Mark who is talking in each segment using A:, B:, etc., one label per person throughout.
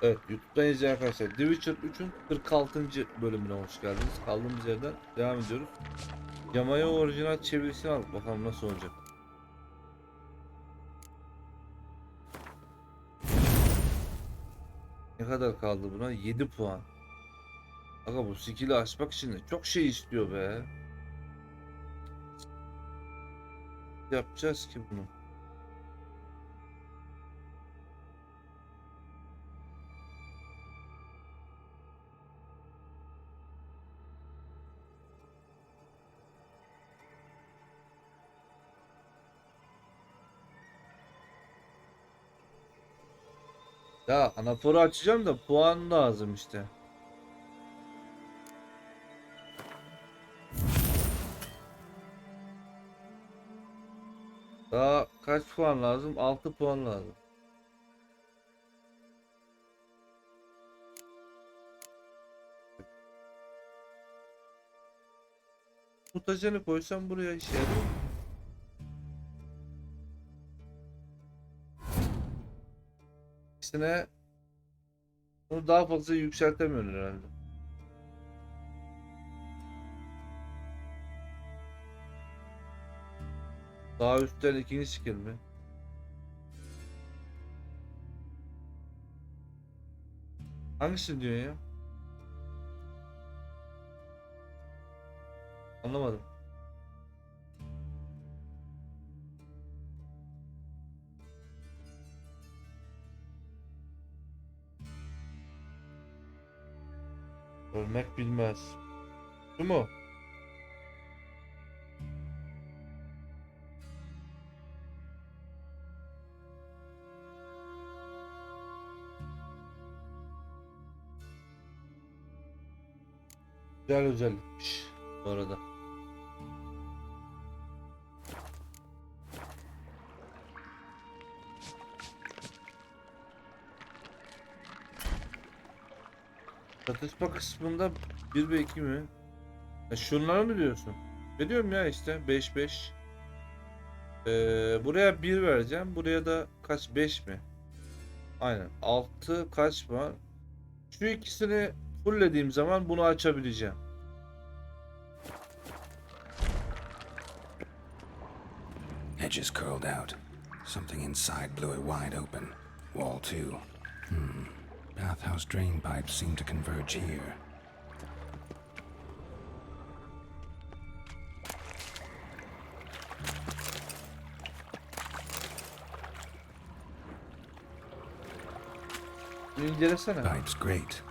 A: Evet, YouTube'dan izleyen arkadaşlar, The Witcher 3'ün 46. bölümüne hoş geldiniz. Kaldığımız yerden devam ediyoruz. Yamaya orijinal çevirisini aldık. Bakalım nasıl olacak. Ne kadar kaldı buna? 7 puan. Aga bu skill'i açmak için de çok şey istiyor be. Yapacağız ki bunu. Ya anaforu açacağım da puan lazım işte. Daha kaç puan lazım? 6 puan lazım. Mutajanı koysam buraya işe yarıyor. İkisine bunu daha fazla yükseltemiyorum herhalde. Daha üstten ikinci skill mi? Hangisini diyor ya? Anlamadım. Ölmek bilmez. Bu mu? Güzel özellikmiş bu arada. Çatışma kısmında 1 ve 2 mi? Şunları mı diyorsun? Ne diyorum ya işte 5-5. Buraya 1 vereceğim. Buraya da kaç? 5 mi? Aynen. 6 kaç var? Şu ikisini fulllediğim zaman bunu açabileceğim.
B: Edges curled out. Something inside blew it wide open. Wall too. Bathhouse drain pipes seem to converge here.
A: İncelesene.
B: Pipes great.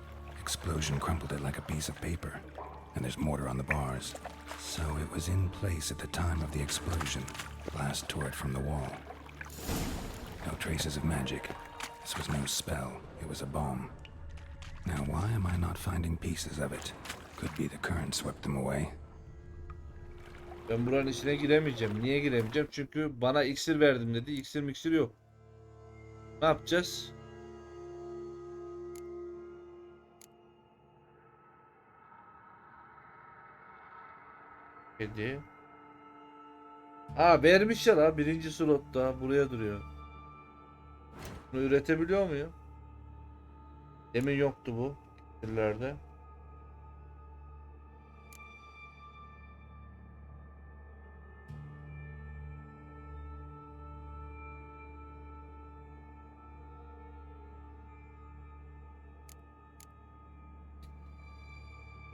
B: Explosion crumpled it like a piece of paper. And there's mortar on the bars. So it was in place at the time of the explosion. Blast tore it from the wall. No traces of magic. This was no spell. It was a bomb. Now why am I not finding pieces of it? Could be the current swept them away.
A: Ben buranın içine giremeyeceğim. Niye giremeyeceğim? Çünkü bana iksir verdim dedi. İksir miksir yok. Ne yapacağız? Kedi. Vermiş ya la. Birinci slotta. Buraya duruyor. Bunu üretebiliyor muyum? Demin yoktu bu. İksirlerde.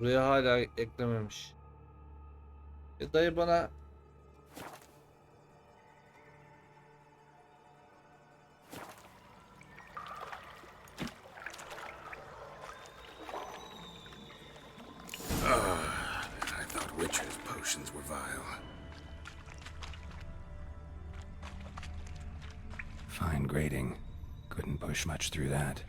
A: Buraya hala eklememiş. Dayı bana
B: I thought Witcher's potions were vile. Fine grating. Couldn't push much through that.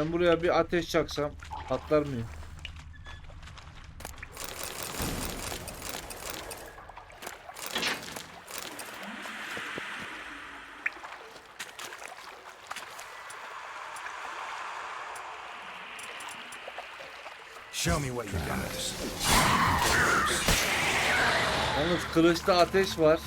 A: ben buraya bir ateş çaksam patlar mıyım?
C: Show me what you got.
A: Yalnız kılıçta ateş var.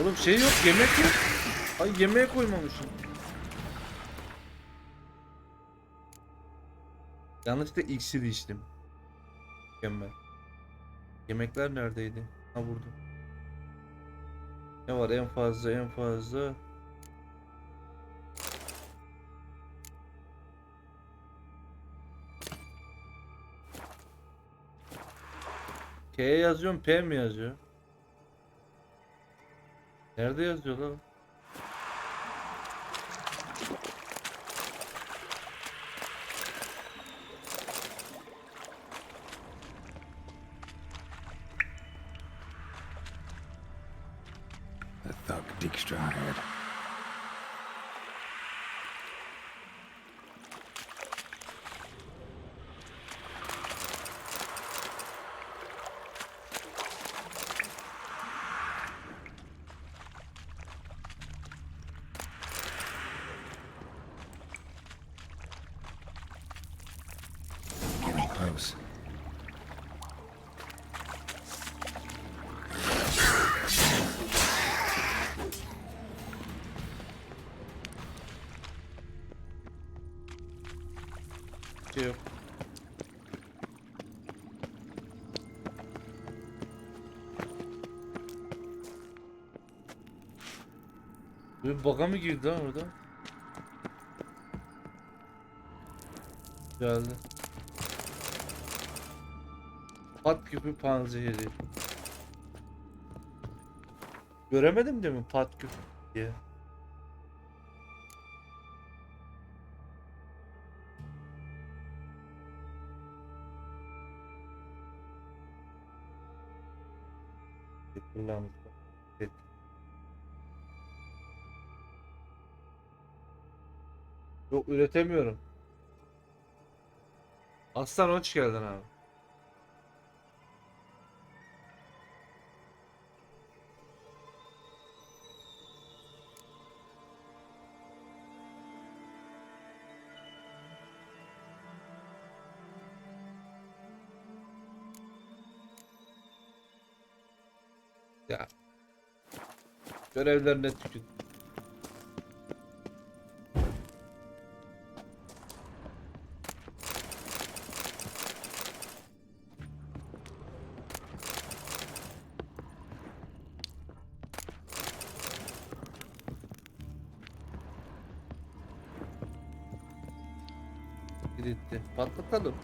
A: Oğlum şey yok, yemek yok. Ay yemeğe koymamışım. Yanlışlıkla iksiri içtim. Mükemmel. Yemekler neredeydi? Ha burada. Ne var en fazla en fazla? K yazıyorum, P mi yazıyor? Nerede yazıyor lan?
B: The thug Dijkstra hired. Getting close.
A: Şey yok. Bir baka mı girdi lan orada? Geldi. Pat küpü panzehiri. Göremedim değil mi pat küpü diye. Kullanmış. Evet. Yok üretemiyorum. Aslan hoş geldin abi. Ya. Görevlerine tükür. Gitti. Patlatalım.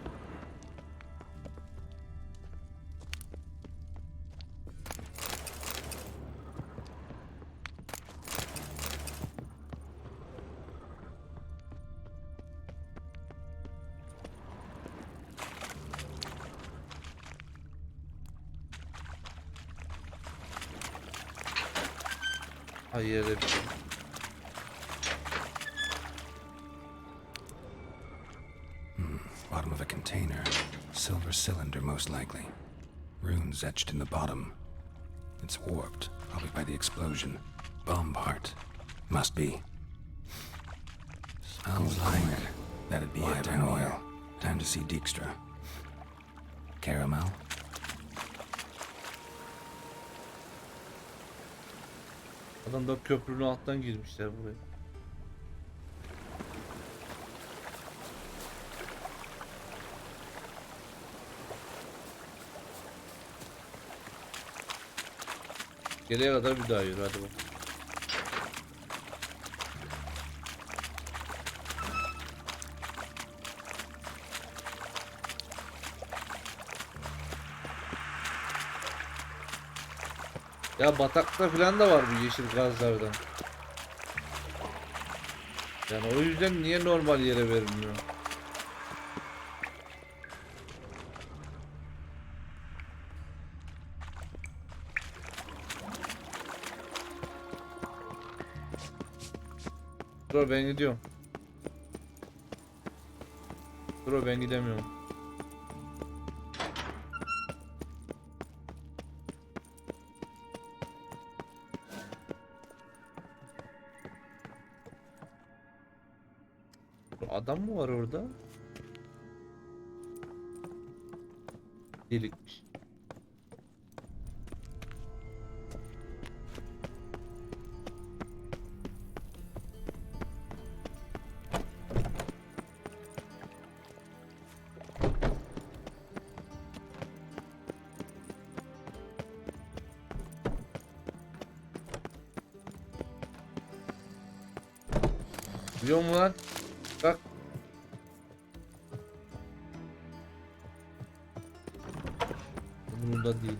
A: Ay yere bir şey.
B: Bottom of a container. Silver cylinder, most likely. Runes etched in the bottom. It's warped, probably by the explosion. Bomb part. Must be. Smells like that'd be it. And oil. Time to see Dijkstra. Caramel.
A: Adam da köprünün alttan girmişler buraya. Geriye kadar bir daha yürü hadi bak. Ya batakta falan da var bu yeşil gazlardan. Yani o yüzden niye normal yere verilmiyor? Dur ben gidiyorum. Bro ben gidemiyorum. Adam mı var orada? Delikmiş. Biliyor musun lan? Bak. Bunda değilim.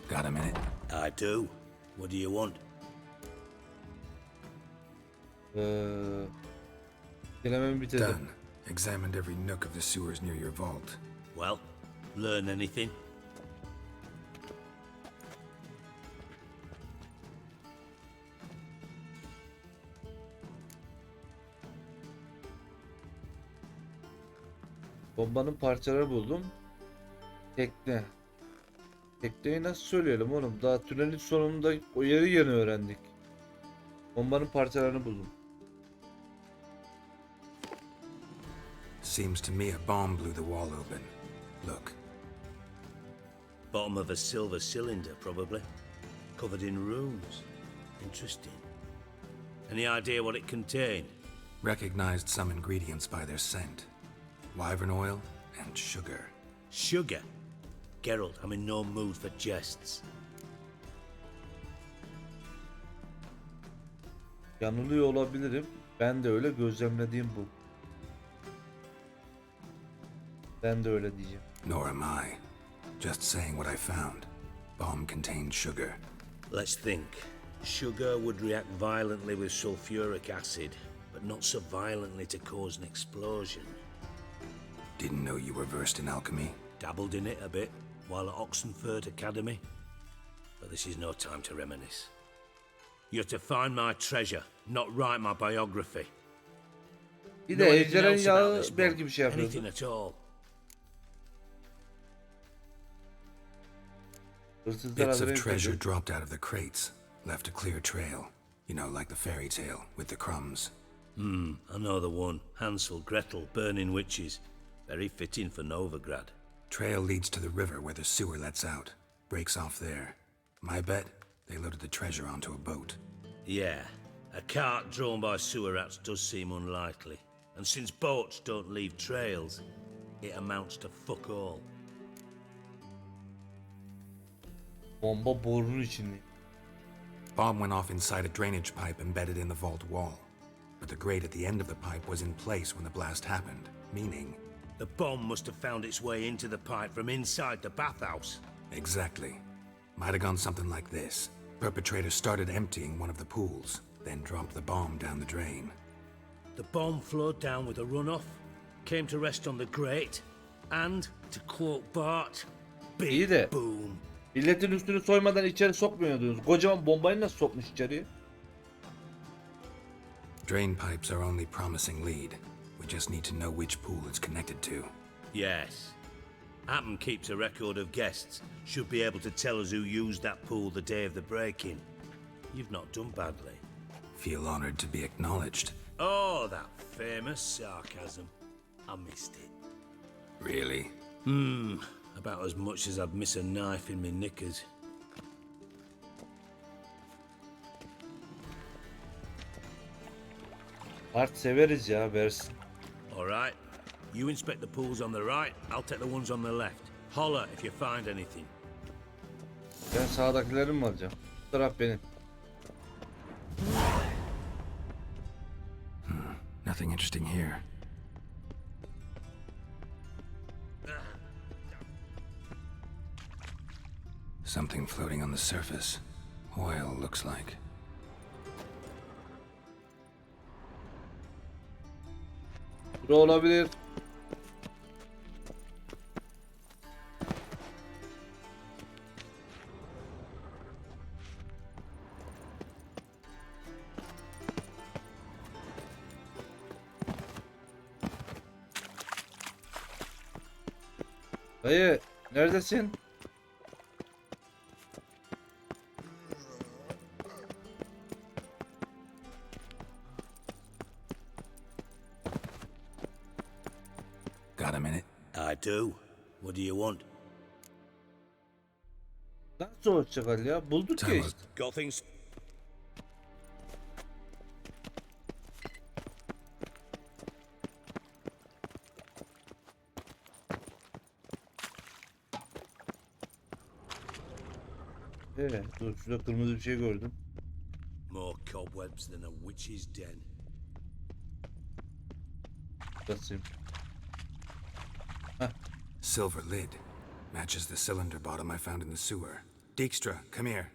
B: Got a minute?
C: I do. What do you want?
A: Kelimemi bitirdim.
B: Done. Examined every nook of the sewers near your vault.
C: Well, learn anything?
A: Bombanın parçaları buldum. Tekne. Tekneyi nasıl söyleyelim oğlum? Daha tünelin sonunda o yeri yeni öğrendik. Bombanın parçalarını buldum.
B: Seems to me a bomb blew the wall open. Look.
C: Bottom of a silver cylinder, probably. Covered in runes. Interesting. Any idea what it contained?
B: Recognized some ingredients by their scent. Wyvern oil and sugar.
C: Sugar? Geralt, I'm in no mood for jests.
A: Yanılıyor olabilirim. Ben de öyle gözlemlediğim bu. Ben de öyle diyeceğim.
B: Nor am I. Just saying what I found. Bomb contained sugar.
C: Let's think. Sugar would react violently with sulfuric acid, but not so violently to cause an explosion.
B: Didn't know you were versed in alchemy.
C: Dabbled in it a bit while at Oxenford Academy. But this is no time to reminisce. You're to find my treasure, not write my biography.
A: Bir
C: Know
A: de
C: anything
A: ejderhan
C: else about
A: yağı
C: this
A: belki
C: book?
A: bir şey yapıyordu.
C: Anything at all?
A: Hırsızlar
B: Bits
A: hazır
B: of treasure
A: yapıyordu.
B: dropped out of the crates. Left a clear trail. You know, like the fairy tale with the crumbs.
C: I know the one. Hansel, Gretel, burning witches. Very fitting for Novigrad.
B: Trail leads to the river where the sewer lets out. Breaks off there. My bet, they loaded the treasure onto a boat.
C: Yeah, a cart drawn by sewer rats does seem unlikely. And since boats don't leave trails, it amounts to fuck all.
A: Bomba borunun içinde.
B: Bomb went off inside a drainage pipe embedded in the vault wall. But the grate at the end of the pipe was in place when the blast happened, meaning...
C: The bomb must have found its way into the pipe from inside the bathhouse.
B: Exactly. Might have gone something like this. Perpetrator started emptying one of the pools, then dropped the bomb down the drain.
C: The bomb flowed down with a runoff, came to rest on the grate, and, to quote Bart,
A: İyi
C: big
A: de
C: boom.
A: milletin üstünü soymadan içeri sokmuyordunuz. Kocaman bombayı nasıl sokmuş içeriye?
B: Drain pipes are only promising lead. We just need to know which pool it's connected to.
C: Yes. Hammond keeps a record of guests. Should be able to tell us who used that pool the day of the break-in. You've not done badly.
B: Feel honored to be acknowledged.
C: Oh, that famous sarcasm. I missed it.
B: Really?
C: About as much as I'd miss a knife in my knickers.
A: Art severiz ya, versin.
C: All right. You inspect the pools on the right, I'll take the ones on the left. Holler if you find anything.
A: Ben sağdakileri mi alacağım? Bu taraf benim.
B: Nothing interesting here. Something floating on the surface. Oil, looks like.
A: Bu olabilir. Dayı neredesin?
B: Got a minute?
C: I do. What do you want?
A: Nasıl olacak Ali ya? Bulduk ya
B: Tamam.
A: işte.
C: Got things.
A: Dur şurada kırmızı bir şey gördüm.
C: More cobwebs than a witch's den.
A: Basayım.
B: Silver lid. Matches the cylinder bottom I found in the sewer. Dijkstra, come here.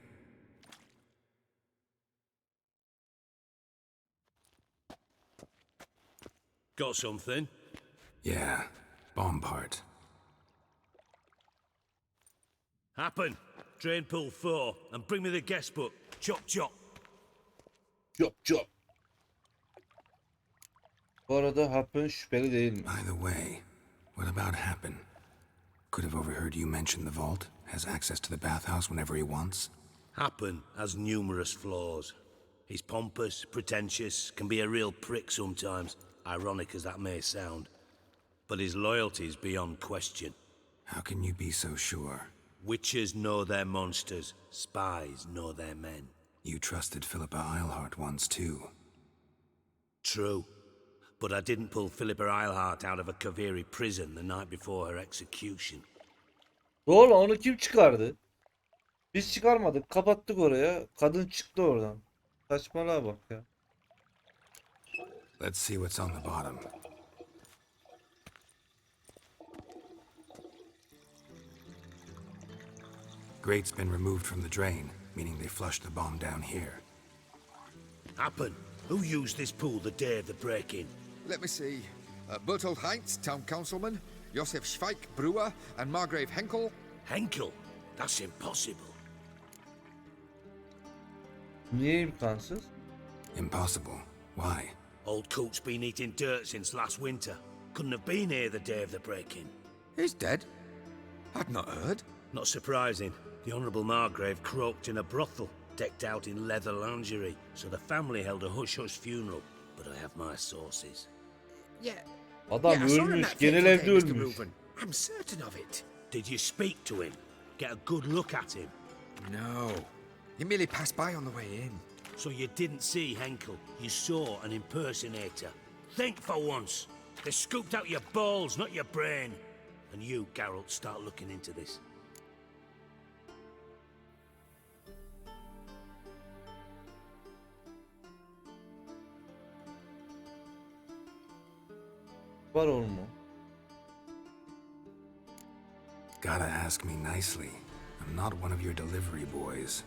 C: Got something?
B: Yeah, bomb part.
C: Happen. Drain pool 4 and bring me the guest book. Chop chop.
A: Çok çok. Bu arada Happen şüpheli değil mi?
B: By the way, what about Happen? Could have overheard you mention the vault. Has access to the bathhouse whenever he wants.
C: Happen has numerous flaws. He's pompous, pretentious, can be a real prick sometimes, ironic as that may sound. But his loyalty's beyond question.
B: How can you be so sure?
C: Witches know their monsters, spies know their men.
B: You trusted Philippa Eilhart once too.
C: True. But I didn't pull Philippa Eilhart out of a Kaviri prison the night before her execution.
A: Doğru, onu kim çıkardı? Biz çıkarmadık. Kapattık oraya. Kadın çıktı oradan. Saçmalığa bak ya.
B: Let's see what's on the bottom. Grate's been removed from the drain, meaning they flushed the bomb down here.
C: Happen. Who used this pool the day of the break-in?
D: Let me see. Bertold Heinz, town councilman, Josef Schweik, brewer, and Margrave Henkel.
C: Henkel? That's impossible.
A: Niye imkansız?
B: Impossible. Why?
C: Old coot's been eating dirt since last winter. Couldn't have been here the day of the break-in.
D: He's dead? I'd not heard.
C: Not surprising. The Honourable Margrave croaked in a brothel, decked out in leather lingerie, so the family held a hush-hush funeral. But I have my sources.
D: Yeah.
A: Adam
D: I saw him
A: ölmüş.
D: that
A: Genel
D: fateful
A: evde
D: day, Mr.
A: ölmüş.
D: Reuben. I'm certain of it.
C: Did you speak to him? Get a good look at him?
D: No. He merely passed by on the way in.
C: So you didn't see Henkel, you saw an impersonator. Think for once. They scooped out your balls, not your brain. And you, Geralt, start looking into this.
A: Var oğlum o.
B: Gotta ask me nicely. I'm not one of your delivery boys.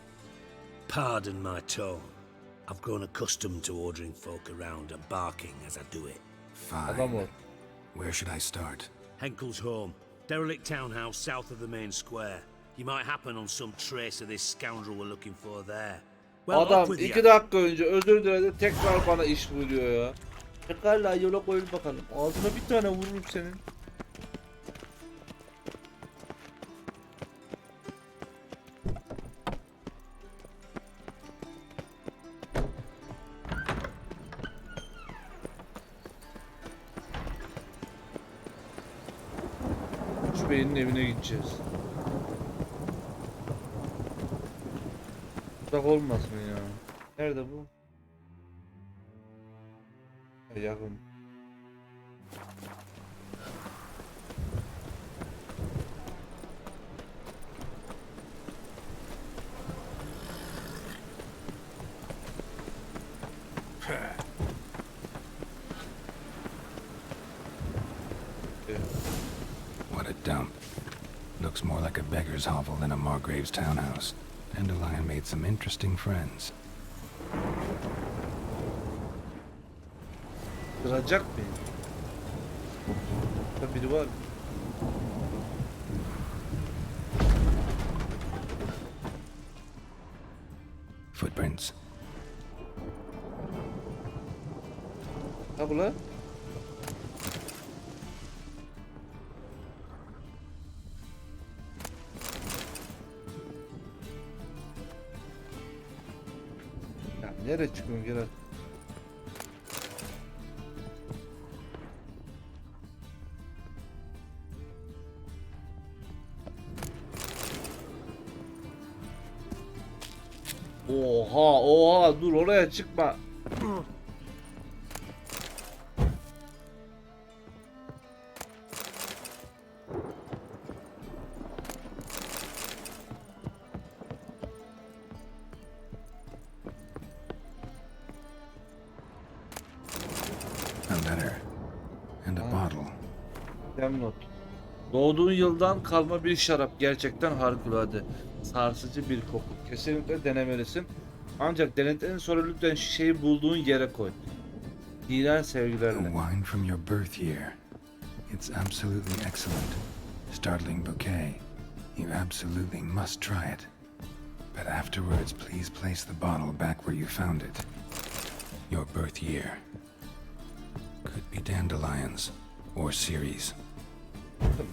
C: Pardon my tone. I've grown accustomed to ordering folk around and barking as I do it.
A: Adam ol.
B: Fine. Where should I start?
C: Henkel's home. Derelict townhouse south of the main square. You might happen on some trace of this scoundrel we're looking for there. Well, off
A: Adam
C: with
A: 2
C: you.
A: dakika önce özür diledi, tekrar bana iş buyuruyor ya. Pekala yola koyun bakalım. Ağzına bir tane vururum senin. Şu beynin evine gideceğiz. Uzak olmaz mı ya? Nerede bu? Yakın.
B: What a dump. Looks more like a beggar's hovel than a Margrave's townhouse. Dandelion made some interesting friends.
A: Kıracak mıyım? Burada biri var.
B: Footprints.
A: Ha bu lan. Nereye çıkıyorsun gel hadi. Oha oha dur oraya çıkma.
B: A letter. And a bottle.
A: Not. Doğduğun yıldan kalma bir şarap. Gerçekten harikulade. Sarsıcı bir koku. Kesinlikle denemelisin. Ancak denedikten sonra lütfen şişeyi bulduğun yere koy. İğren
B: A
A: sevgilerle.
B: wine from your birth year. It's absolutely excellent. Startling bouquet. You absolutely must try it. But afterwards, please place the bottle back where you found it. Your birth year. Could be dandelions or Ceres.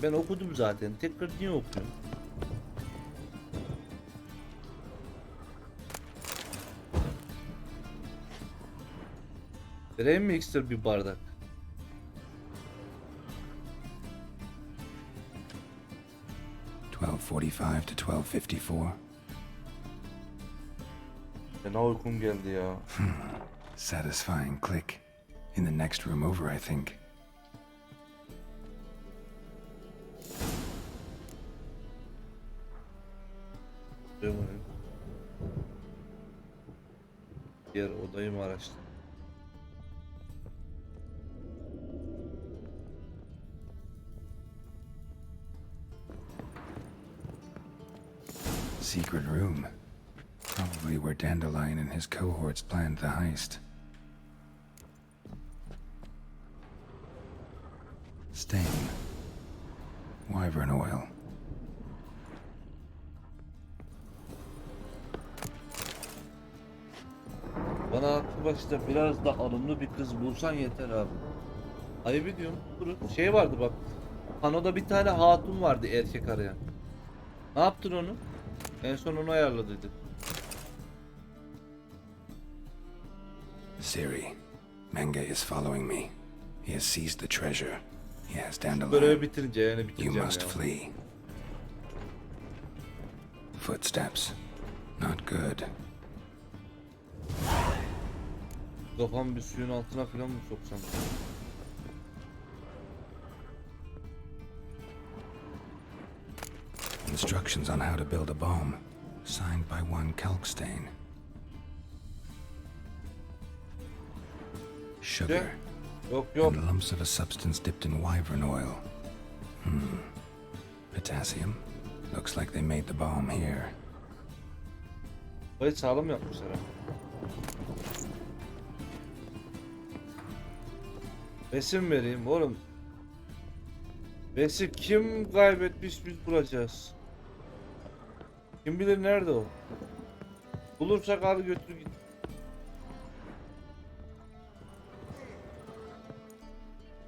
A: Ben okudum zaten. Tekrar niye okuyorum? Vereyim mi ekstra bir bardak?
B: $12:45 to $12:54.
A: Fena uykum geldi ya.
B: Satisfying click. In the next room over, I think.
A: Diğer odayı mı araştır?
B: Secret room. Probably where Dandelion and his cohorts planned the heist. Stain. Wyvern oil.
A: Bana aklı başta biraz da alımlı bir kız bulsan yeter abi. Ayıp ediyorum. Durun. Şey vardı bak. Panoda bir tane hatun vardı erkek arayan. Ne yaptın onu? En son onu ayarladıydı.
B: Siri. Menge is following me. He has seized the treasure. He has Dandelion.
A: Görevi bitirince yani
B: You
A: bitireceğim
B: must
A: ya.
B: flee. Footsteps. Not good.
A: Kafamı bir suyun altına falan mı soksam?
B: Instructions on how to build a bomb. Signed by one Kalkstain. Sugar.
A: Yok yok.
B: And lumps of a substance dipped in wyvern oil. Potassium. Looks like they made the bomb here.
A: Burayı sağlam yapmışlar ha. Resim vereyim oğlum. Resim kim kaybetmiş biz bulacağız. Kim bilir nerede o. Bulursak al götür git.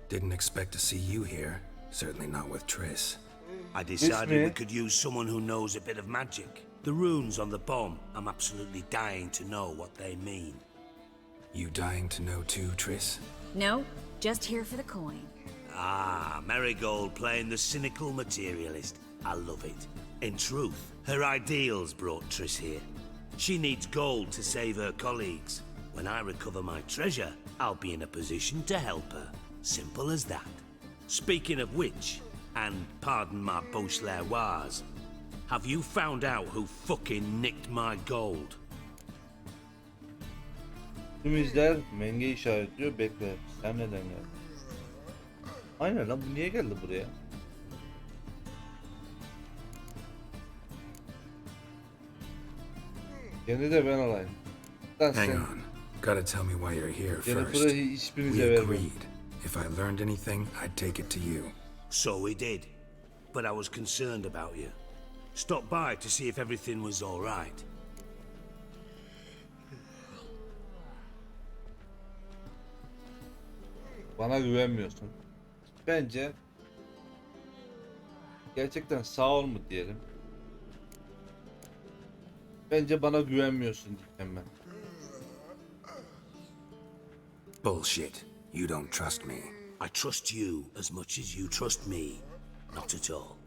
B: Didn't expect to see you here. Certainly not with Triss.
C: I decided we
A: me?
C: could use someone who knows a bit of magic. The runes on the bomb, I'm absolutely dying to know what they mean.
B: You dying to know too, Triss?
E: No, just here for the coin.
C: Ah, Marigold playing the cynical materialist. I love it. In truth, her ideals brought Triss here. She needs gold to save her colleagues. When I recover my treasure, I'll be in a position to help her. Simple as that. Speaking of which, and pardon my Beauclervois, have you found out who fucking nicked my gold?
A: Tüm izler Menge işaretliyor bekle. Sen neden geldin? Aynen lan bu niye geldi buraya? Kendi de ben alayım. Lan
B: Hang
A: sen
B: on. Gotta tell me why you're here first.
A: Jennifer'ı hiçbirinize
B: We
A: vermem.
B: agreed. If I learned anything, I'd take it to you.
C: So we did. But I was concerned about you. Stopped by to see if everything was all right.
A: Bana güvenmiyorsun. Bence gerçekten sağ ol mu diyelim. Bence bana güvenmiyorsun diyeceğim ben.
B: Bullshit. You don't trust me.
C: I trust you as much as you trust me. Not at all.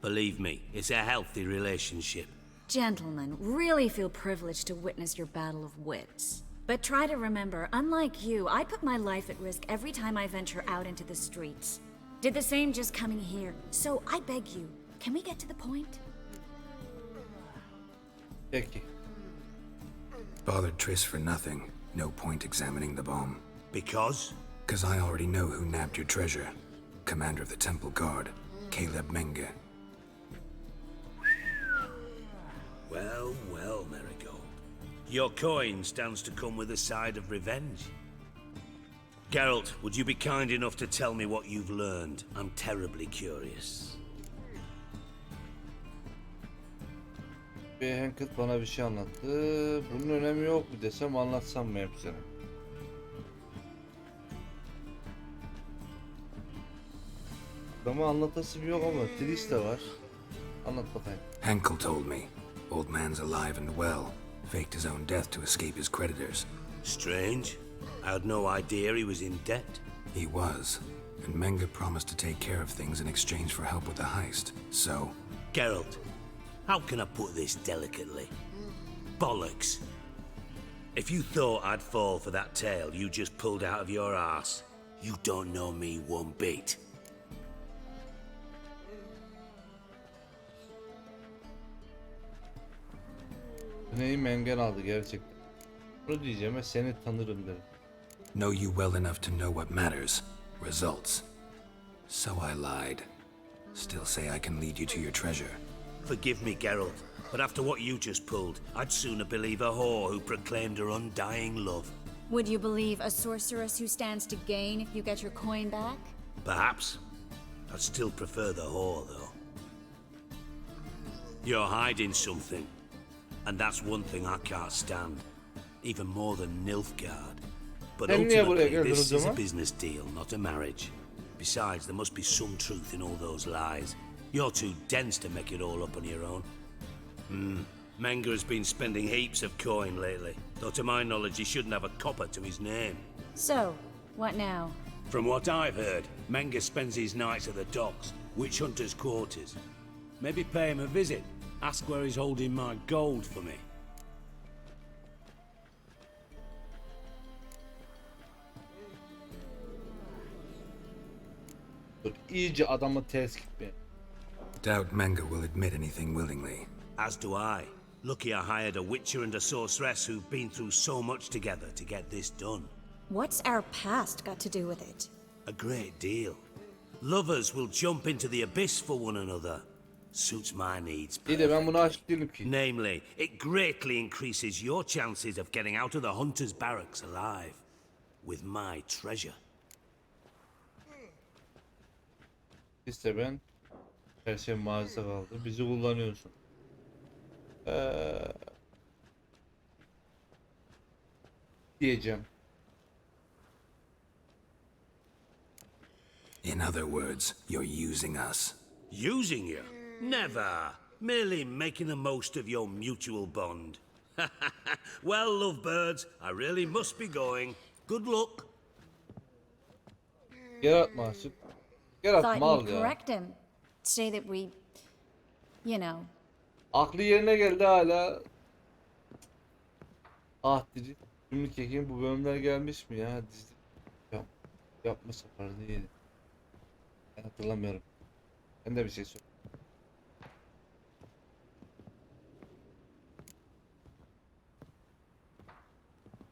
C: Believe me, it's a healthy relationship.
E: Gentlemen, really feel privileged to witness your battle of wits. But try to remember, unlike you, I put my life at risk every time I venture out into the streets. Did the same just coming here. So I beg you, can we get to the point?
A: Peki.
B: Bothered Triss for nothing. No point examining the bomb.
C: Because?
B: 'Cause I already know who nabbed your treasure. Commander of the Temple Guard, Caleb Menge.
C: Well, well, Marigold. Your coin stands to come with a side of revenge. Geralt, would you be kind enough to tell me what you've learned? I'm terribly curious.
A: Hankett bana bir şey anlattı. Bunun önemi yok mu desem, anlatsam mı hepsini? Adamı anlatasım yok ama twist de var. Anlat bakayım.
B: Henkel told me. Old man's alive and well. Faked his own death to escape his creditors.
C: Strange. I had no idea he was in debt.
B: He was. And Menge promised to take care of things in exchange for help with the heist. So,
C: Geralt, how can I put this delicately? Bollocks. If you thought I'd fall for that tale you just pulled out of your arse, you don't know me one bit.
A: Neyi mengen aldı gerçekten. Bunu diyeceğime seni tanırım derim.
B: know you well enough to know what matters. Results. So I lied. Still say I can lead you to your treasure.
C: Forgive me, Geralt, but after what you just pulled, I'd sooner believe a whore who proclaimed her undying love.
E: Would you believe a sorceress who stands to gain if you get your coin back?
C: Perhaps. I'd still prefer the whore, though. You're hiding something, and that's one thing I can't stand, even more than Nilfgaard. But
A: Sen niye buraya
C: ultimately,
A: geldin o
C: this is a
A: zaman?
C: business deal, not a marriage. Besides, there must be some truth in all those lies. You're too dense to make it all up on your own. Menge has been spending heaps of coin lately, though to my knowledge he shouldn't have a copper to his name.
E: So, what now?
C: From what I've heard, Menge spends his nights at the docks, witch hunters' quarters. Maybe pay him a visit, ask where he's holding my gold for me.
A: Dur, iyice adamı ters gitme.
B: Doubt Menge will admit anything willingly.
C: As do I. Lucky I hired a witcher and a sorceress who've been through so much together to get this done.
E: What's our past got to do with it?
C: A great deal. Lovers will jump into the abyss for one another. Suits my needs.
A: İyi de ben bunu aşık değilim ki.
C: Namely, it greatly increases your chances of getting out of the hunter's barracks alive. With my treasure.
A: İşte ben her şey mazide kaldı. Bizi kullanıyorsun. Diyeceğim.
B: In other words, you're using us.
C: Using you? Never. Merely making the most of your mutual bond. Well, lovebirds, I really must be going. Good luck.
A: Geralt mı aşık? Geralt
E: Thought
A: mal
E: you'd
A: ya.
E: correct him. Say that we, you know.
A: Aklı yerine geldi hala. Ah dedi. Şimdi kekin bu bölümler gelmiş mi ya? Dizi. Yapma sefer değil. Ben hatırlamıyorum. Ben de bir şey söyleyeyim.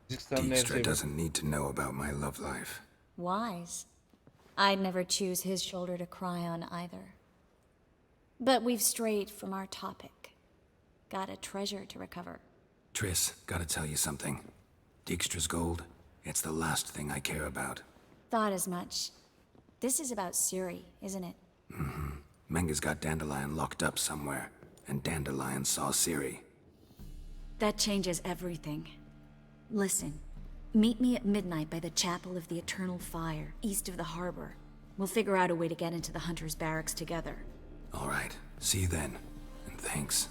B: Dijkstra doesn't need to know about my love life.
E: Wise. I'd never choose his shoulder to cry on either. But we've strayed from our topic. Got a treasure to recover.
B: Triss, gotta tell you something. Dijkstra's gold, it's the last thing I care about.
E: Thought as much. This is about Ciri, isn't it?
B: Menge's got Dandelion locked up somewhere, and Dandelion saw Ciri.
E: That changes everything. Listen, meet me at midnight by the Chapel of the Eternal Fire, east of the harbor. We'll figure out a way to get into the Hunter's Barracks together.
B: All right, see you then, and thanks.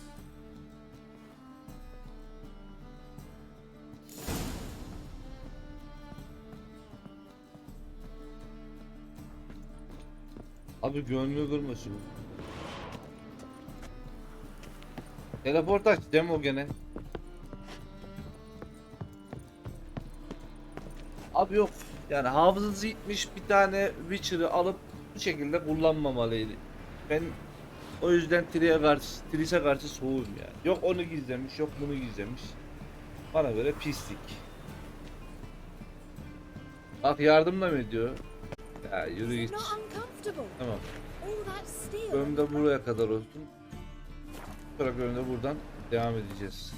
A: Abi gönlü kırma şunu. Teleport aç değil mi o gene? Abi yok. Yani hafızası gitmiş bir tane Witcher'ı alıp bu şekilde kullanmamalıydı. Ben o yüzden Tris'e karşı soğuğum yani. Yok onu gizlemiş, yok bunu gizlemiş. Bana göre pislik. Bak yardım da mı ediyor? Ya yürü git. Tamam. Bölüm de buraya kadar olsun. Sonra bölümde buradan devam edeceğiz.